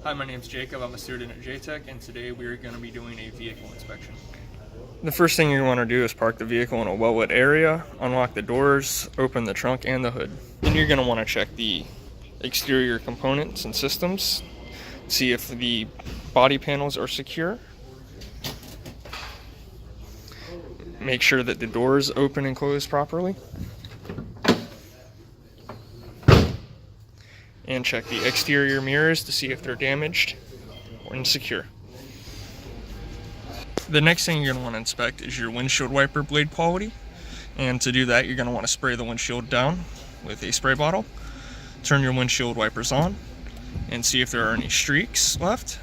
Hi, my name's Jacob. I'm a student at JTech, and today we're going to be doing a vehicle inspection. The first thing you want to do is park the vehicle in a well-lit area, unlock the doors, open the trunk and the hood. Then you're going to want to check the exterior components and systems, see if the body panels are secure. Make sure that the doors open and close properly. And check the exterior mirrors to see if they're damaged or insecure. The next thing you're going to want to inspect is your windshield wiper blade quality. And to do that, you're going to want to spray the windshield down with a spray bottle. Turn your windshield wipers on and see if there are any streaks left.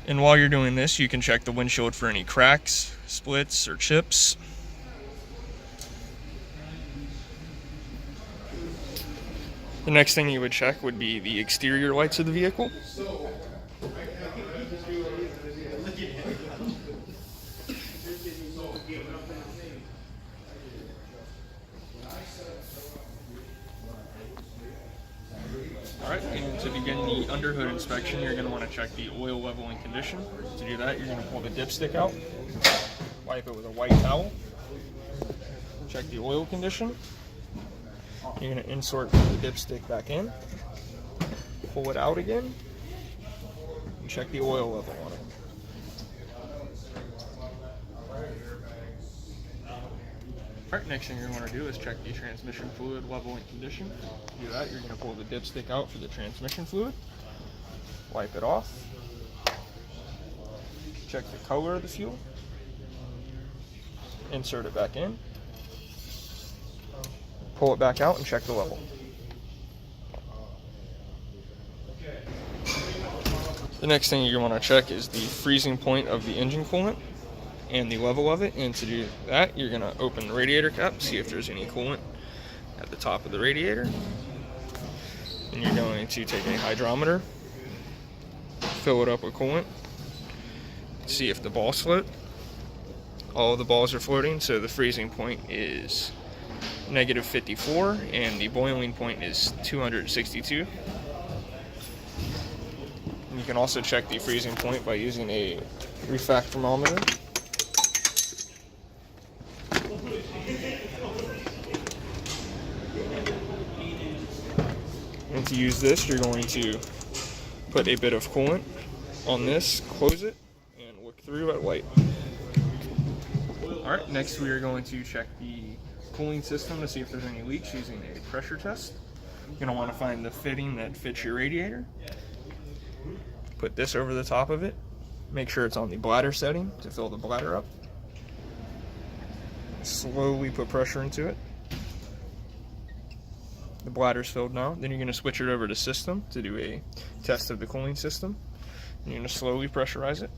And while you're doing this, you can check the windshield for any cracks, splits, or chips. The next thing you would check would be the exterior lights of the vehicle. Alright, and to begin the underhood inspection, you're going to want to check the oil level and condition. To do that, you're going to pull the dipstick out, wipe it with a white towel, check the oil condition. You're going to insert the dipstick back in, pull it out again, and check the oil level on it. Alright, next thing you're going to want to do is check the transmission fluid level and condition. To do that, you're going to pull the dipstick out for the transmission fluid, wipe it off, check the color of the fuel, insert it back in, pull it back out and check the level. The next thing you're going to want to check is the freezing point of the engine coolant and the level of it. And to do that, you're going to open the radiator cap, see if there's any coolant at the top of the radiator. And you're going to take a hydrometer, fill it up with coolant, see if the balls float. All of the balls are floating, so the freezing point is -54 and the boiling point is 262. And you can also check the freezing point by using a refractometer. And to use this, you're going to put a bit of coolant on this, close it, and look through at light. Alright, next we are going to check the cooling system to see if there's any leaks using a pressure test. You're going to want to find the fitting that fits your radiator. Put this over the top of it. Make sure it's on the bladder setting to fill the bladder up. Slowly put pressure into it. The bladder's filled now. Then you're going to switch it over to system to do a test of the cooling system. You're going to slowly pressurize it.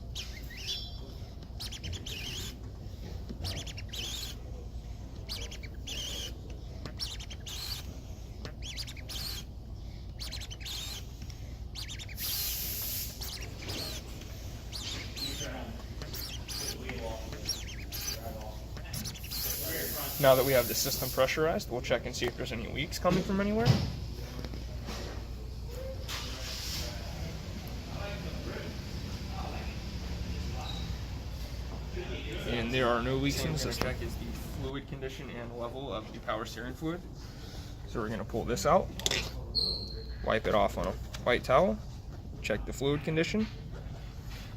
Now that we have the system pressurized, we'll check and see if there's any leaks coming from anywhere. And there are no leaks in the system. Check is the fluid condition and level of the power steering fluid. So we're going to pull this out, wipe it off on a white towel, check the fluid condition.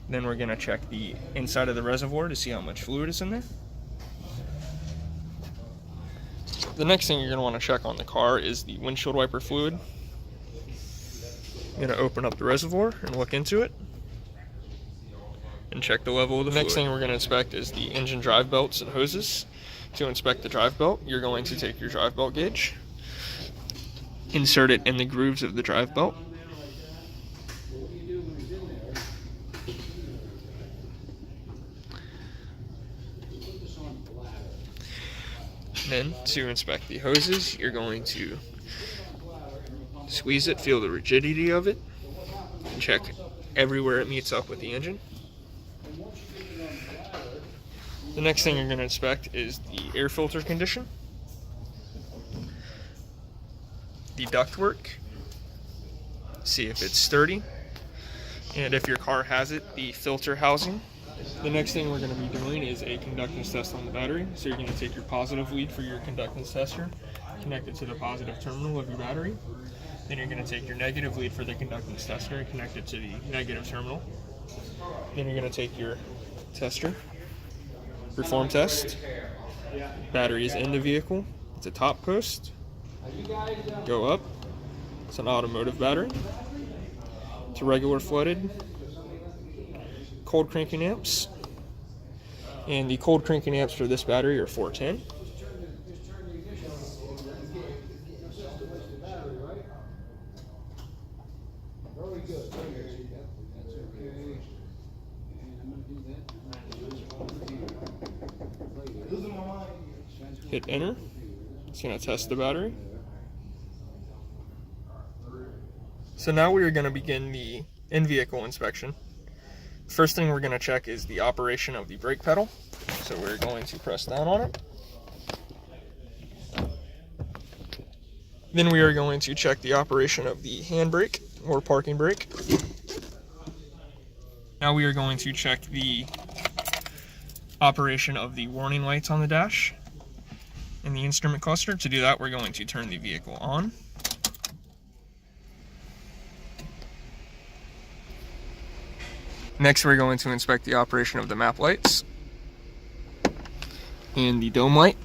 Then we're going to check the inside of the reservoir to see how much fluid is in there. The next thing you're going to want to check on the car is the windshield wiper fluid. You're going to open up the reservoir and look into it and check the level of the fluid. Next thing we're going to inspect is the engine drive belts and hoses. To inspect the drive belt, you're going to take your drive belt gauge, insert it in the grooves of the drive belt. Then, to inspect the hoses, you're going to squeeze it, feel the rigidity of it, and check everywhere it meets up with the engine. The next thing you're going to inspect is the air filter condition. the ductwork, see if it's sturdy, and if your car has it, the filter housing. The next thing we're going to be doing is a conductance test on the battery. So you're going to take your positive lead for your conductance tester, connect it to the positive terminal of your battery. Then you're going to take your negative lead for the conductance tester and connect it to the negative terminal. Then you're going to take your tester, perform test. Battery is in the vehicle. It's a top post. Go up. It's an automotive battery. It's a regular flooded. Cold cranking amps, and the cold cranking amps for this battery are 410. Hit enter. It's going to test the battery. So now we are going to begin the in-vehicle inspection. First thing we're going to check is the operation of the brake pedal. So we're going to press down on it. Then we are going to check the operation of the handbrake or parking brake. Now we are going to check the operation of the warning lights on the dash and the instrument cluster. To do that, we're going to turn the vehicle on. Next, we're going to inspect the operation of the map lights and the dome light.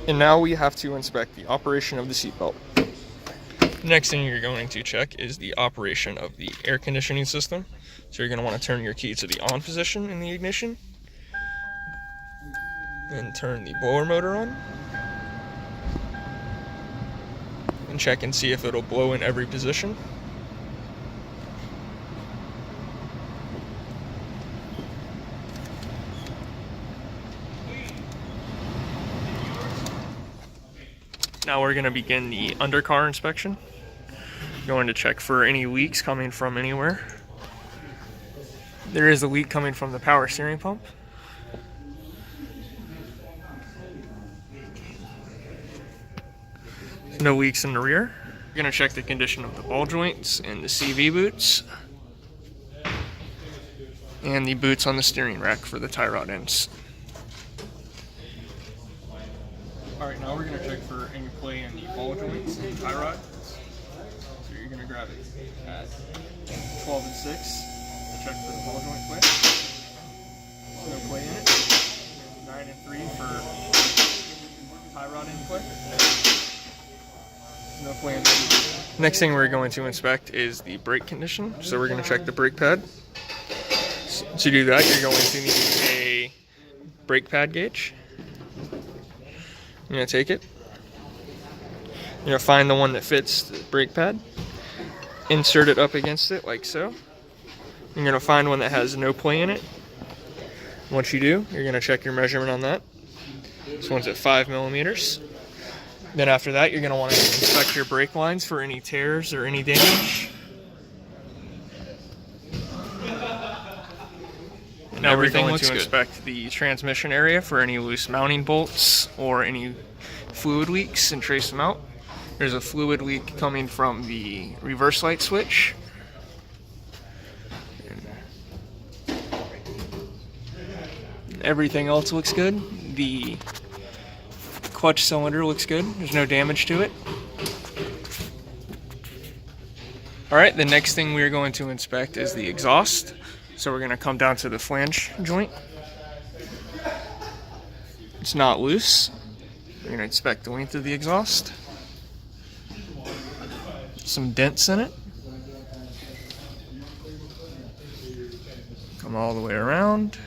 And now we have to inspect the operation of the seatbelt. The next thing you're going to check is the operation of the air conditioning system. So you're going to want to turn your key to the on position in the ignition and turn the blower motor on and check and see if it'll blow in every position. Now we're going to begin the undercar inspection. Going to check for any leaks coming from anywhere. There is a leak coming from the power steering pump. No leaks in the rear. We're going to check the condition of the ball joints and the CV boots. And the boots on the steering rack for the tie rod ends. Alright, now we're going to check for any play in the ball joints and tie rod. So you're going to grab it at 12 and 6 to check for the ball joint play. There's no play in it. 9 and 3 for tie rod end play. No play in it. Next thing we're going to inspect is the brake condition. So we're going to check the brake pad. To do that, you're going to need a brake pad gauge. You're going to take it. You're going to find the one that fits the brake pad. Insert it up against it like so. You're going to find one that has no play in it. Once you do, you're going to check your measurement on that. This one's at 5 millimeters. Then after that, you're going to want to inspect your brake lines for any tears or any damage. Now we're going to inspect the transmission area for any loose mounting bolts or any fluid leaks and trace them out. There's a fluid leak coming from the reverse light switch. Everything else looks good. The clutch cylinder looks good. There's no damage to it. Alright, the next thing we're going to inspect is the exhaust. So we're going to come down to the flange joint. It's not loose. We're going to inspect the length of the exhaust. Some dents in it. Come all the way around.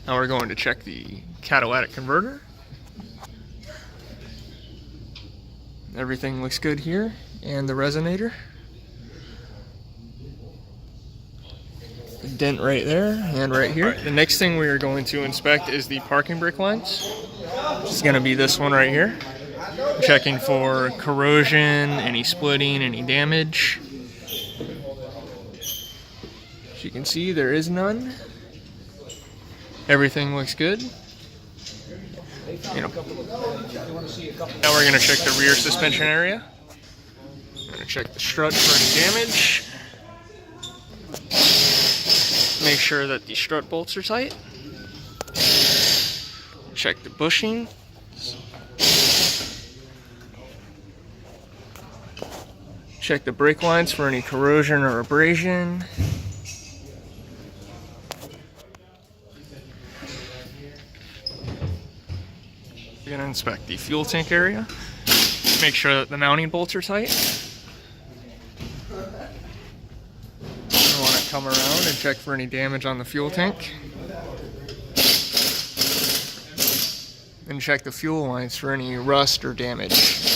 Now we're going to check the catalytic converter. Everything looks good here. And the resonator. A dent right there and right here. Right, the next thing we are going to inspect is the parking brake lines. It's going to be this one right here. Checking for corrosion, any splitting, any damage. As you can see, there is none. Everything looks good. Now we're going to check the rear suspension area. I'm going to check the strut for any damage. Make sure that the strut bolts are tight. Check the bushing. Check the brake lines for any corrosion or abrasion. We're going to inspect the fuel tank area. Make sure that the mounting bolts are tight. We want to come around and check for any damage on the fuel tank. And check the fuel lines for any rust or damage.